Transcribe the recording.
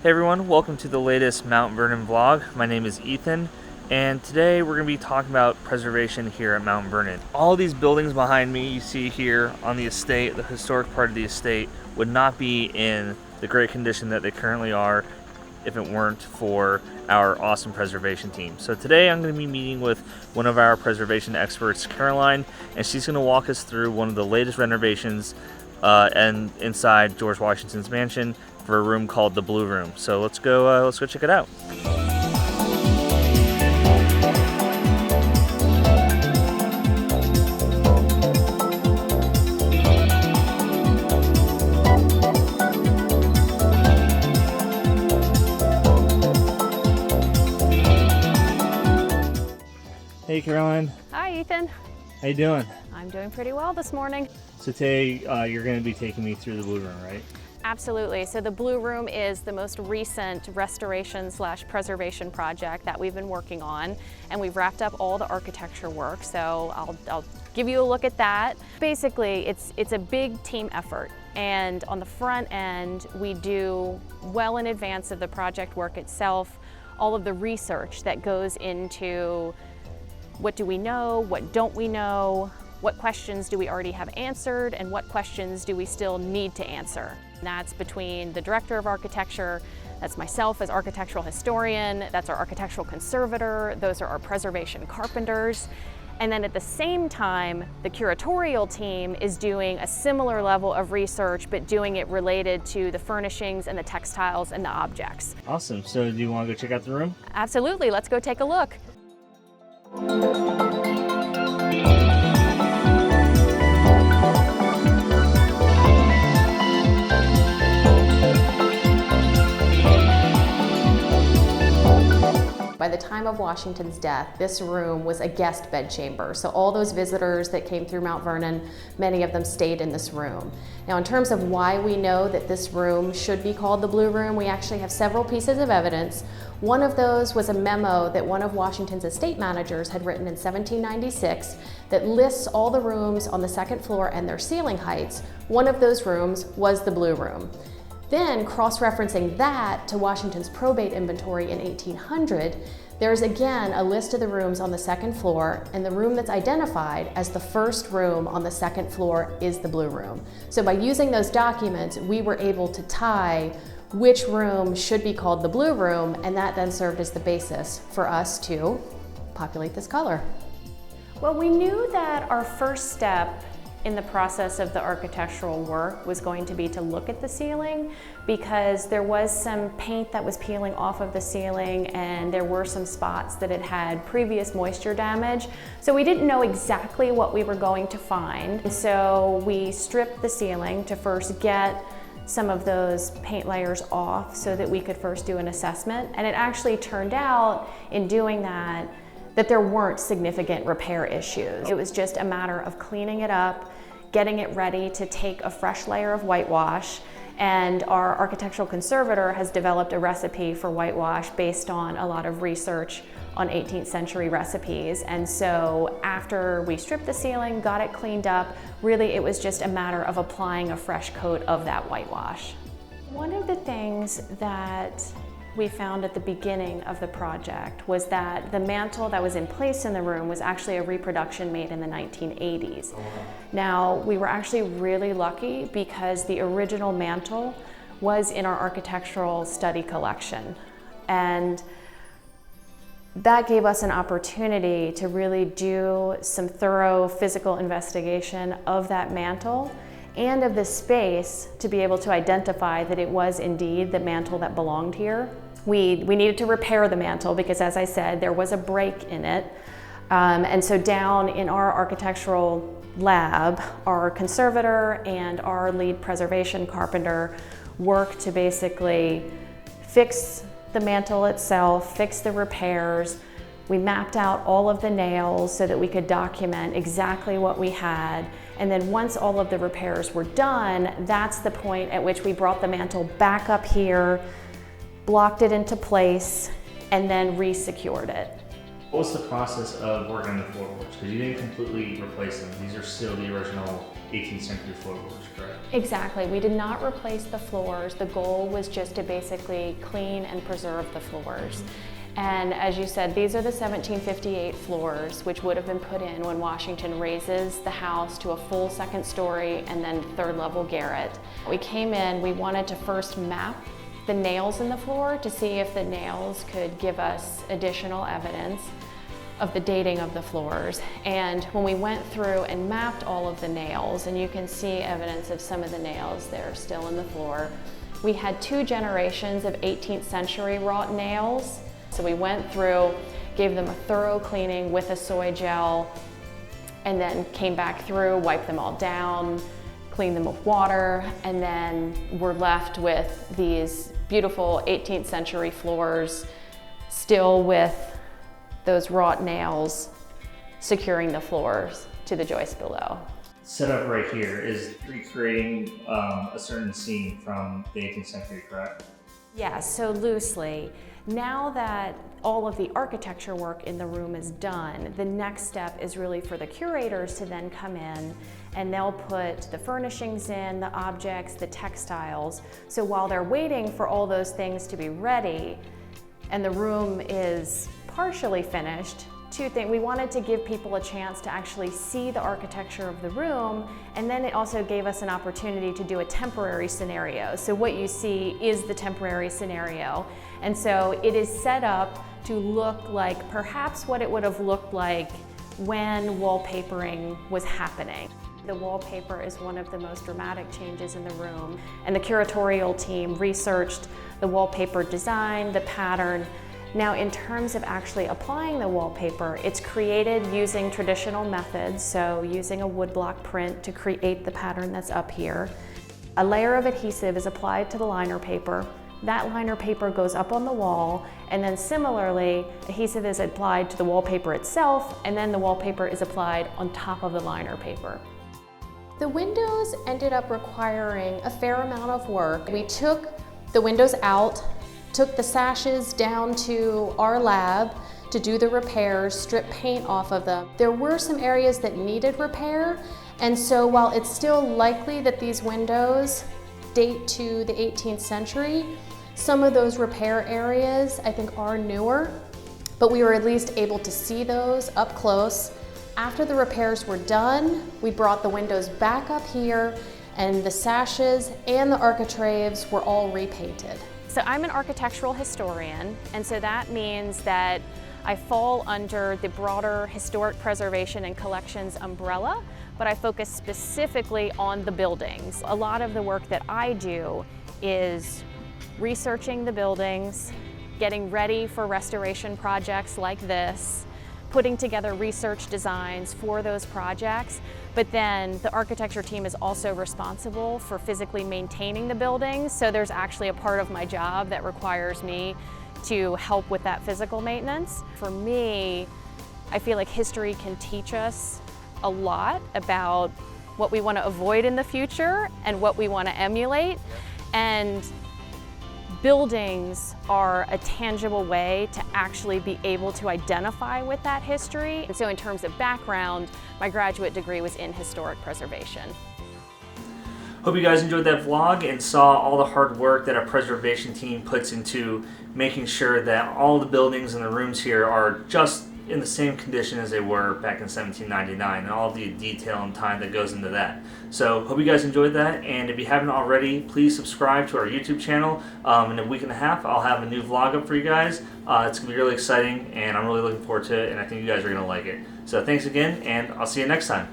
Hey everyone, welcome to the latest Mount Vernon vlog. My name is Ethan, and today we're going to be talking about preservation here at Mount Vernon. All these buildings behind me you see here on the estate, the historic part of the estate, would not be in the great condition that they currently are if it weren't for our awesome preservation team. So today I'm going to be meeting with one of our preservation experts, Caroline, and she's going to walk us through one of the latest renovations and inside George Washington's mansion for a room called the Blue Room. So let's go check it out. Hey Caroline. Hi Ethan. How you doing? I'm doing pretty well this morning. So today you're going to be taking me through the Blue Room, right? Absolutely. So the Blue Room is the most recent restoration/preservation project that we've been working on, and we've wrapped up all the architecture work. So I'll give you a look at that. Basically, it's a big team effort, and on the front end, we do well in advance of the project work itself, all of the research that goes into what do we know, what don't we know, what questions do we already have answered, and what questions do we still need to answer. And that's between the director of architecture, that's myself as architectural historian, that's our architectural conservator, those are our preservation carpenters. And then at the same time, the curatorial team is doing a similar level of research, but doing it related to the furnishings and the textiles and the objects. Awesome. So do you want to go check out the room? Absolutely, let's go take a look. By the time of Washington's death, this room was a guest bedchamber. So all those visitors that came through Mount Vernon, many of them stayed in this room. Now, in terms of why we know that this room should be called the Blue Room, we actually have several pieces of evidence. One of those was a memo that one of Washington's estate managers had written in 1796 that lists all the rooms on the second floor and their ceiling heights. One of those rooms was the Blue Room. Then, cross-referencing that to Washington's probate inventory in 1800, there's again a list of the rooms on the second floor, and the room that's identified as the first room on the second floor is the Blue Room. So by using those documents, we were able to tie which room should be called the Blue Room, and that then served as the basis for us to populate this color. Well, we knew that our first step in the process of the architectural work was going to be to look at the ceiling, because there was some paint that was peeling off of the ceiling and there were some spots that had had previous moisture damage. So we didn't know exactly what we were going to find. So we stripped the ceiling to first get some of those paint layers off so that we could first do an assessment. And it actually turned out in doing that there weren't significant repair issues. It was just a matter of cleaning it up, getting it ready to take a fresh layer of whitewash, and our architectural conservator has developed a recipe for whitewash based on a lot of research on 18th century recipes. And so after we stripped the ceiling, got it cleaned up, really it was just a matter of applying a fresh coat of that whitewash. One of the things that we found at the beginning of the project was that the mantle that was in place in the room was actually a reproduction made in the 1980s. Now, we were actually really lucky because the original mantle was in our architectural study collection. And that gave us an opportunity to really do some thorough physical investigation of that mantle and of the space to be able to identify that it was indeed the mantle that belonged here. We needed to repair the mantle because, as I said, there was a break in it. And so down in our architectural lab, our conservator and our lead preservation carpenter worked to basically fix the mantle itself, fix the repairs. We mapped out all of the nails so that we could document exactly what we had. And then once all of the repairs were done, that's the point at which we brought the mantle back up here, blocked it into place, and then re-secured it. What was the process of working on the floorboards? Because you didn't completely replace them. These are still the original 18th century floorboards, correct? Exactly. We did not replace the floors. The goal was just to basically clean and preserve the floors. And as you said, these are the 1758 floors, which would have been put in when Washington raises the house to a full second story and then third level garret. We came in, we wanted to first map the nails in the floor to see if the nails could give us additional evidence of the dating of the floors. And when we went through and mapped all of the nails, and you can see evidence of some of the nails that are still in the floor, we had 2 generations of 18th century wrought nails. So we went through, gave them a thorough cleaning with a soy gel, and then came back through, wiped them all down, cleaned them with water, and then we're left with these beautiful 18th century floors, still with those wrought nails securing the floors to the joists below. Set up right here is recreating a certain scene from the 18th century, correct? Yes, so loosely. Now that all of the architecture work in the room is done, the next step is really for the curators to then come in and they'll put the furnishings in, the objects, the textiles. So while they're waiting for all those things to be ready and the room is partially finished, 2 things. We wanted to give people a chance to actually see the architecture of the room, and then it also gave us an opportunity to do a temporary scenario. So what you see is the temporary scenario. And so it is set up to look like perhaps what it would have looked like when wallpapering was happening. The wallpaper is one of the most dramatic changes in the room, and the curatorial team researched the wallpaper design, the pattern. Now, in terms of actually applying the wallpaper, it's created using traditional methods, so using a woodblock print to create the pattern that's up here. A layer of adhesive is applied to the liner paper. That liner paper goes up on the wall, and then similarly, adhesive is applied to the wallpaper itself, and then the wallpaper is applied on top of the liner paper. The windows ended up requiring a fair amount of work. We took the windows out, took the sashes down to our lab to do the repairs, strip paint off of them. There were some areas that needed repair, and so while it's still likely that these windows date to the 18th century, some of those repair areas I think are newer, but we were at least able to see those up close. After the repairs were done, we brought the windows back up here, and the sashes and the architraves were all repainted. So I'm an architectural historian, and so that means that I fall under the broader historic preservation and collections umbrella, but I focus specifically on the buildings. A lot of the work that I do is researching the buildings, getting ready for restoration projects like this, putting together research designs for those projects, but then the architecture team is also responsible for physically maintaining the buildings, so there's actually a part of my job that requires me to help with that physical maintenance. For me, I feel like history can teach us a lot about what we want to avoid in the future and what we want to emulate, and buildings are a tangible way to actually be able to identify with that history. And so in terms of background, my graduate degree was in historic preservation. Hope you guys enjoyed that vlog and saw all the hard work that our preservation team puts into making sure that all the buildings and the rooms here are just in the same condition as they were back in 1799, and all the detail and time that goes into that. So hope you guys enjoyed that, and if you haven't already, please subscribe to our YouTube channel. In a week and a half, I'll have a new vlog up for you guys. It's going to be really exciting, and I'm really looking forward to it, and I think you guys are going to like it. So thanks again, and I'll see you next time.